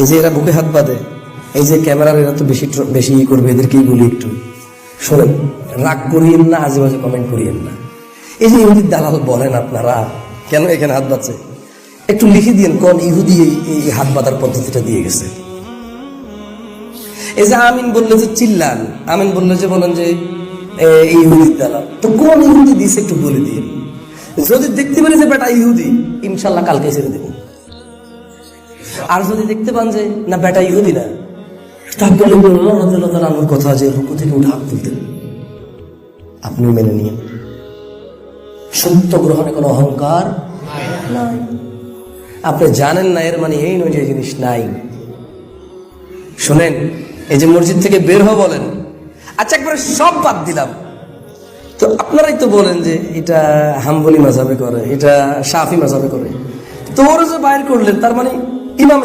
এই যে এরা বুকে হাত বাঁধে, এই যে ক্যামেরার এরা তো বেশি বেশি করবে, এদেরকেই বলি একটু শোনেন, রাগ করিয়েন না, আজে বাজে কমেন্ট করিয়েন না। এই যে ইহুদির দালাল বলেন আপনারা, কেন এখানে হাত বাঁধছে একটু লিখে দিন, কোন ইহুদি এই হাত বাঁধার পদ্ধতিটা দিয়ে গেছে। এই যে আমিন বললে যে চিল্লান, আমিন বললে যে বলেন যে এই ইহুদির দালাল, তো কোন ইহুদি দিয়েছে একটু বলে দিন। যদি দেখতে পারি যে বেটা ইহুদি, ইনশাল্লাহ কালকে ছেড়ে দেব। আর যদি দেখতে পান যে না বেটা ইহুদি না, তাহলে আমার কথা যে রুকু থেকে উঠে হাত তুলতেন, আপনি মেনে নিন। সত্য গ্রহণে কোনো অহংকার নাই। আপনি জানেন না, এর মানে এই নয় যে জিনিস নাই। শোনেন, এই যে মসজিদ থেকে বের হও বলেন, আচ্ছা একবারে সব বাদ দিলাম, তো আপনারাই তো বলেন যে এটা হাম্বলি মাযহাবে করে, এটা শাফি মাযহাবে করে, তো ওরা যে বাইর করলেন, তার মানে ইমাম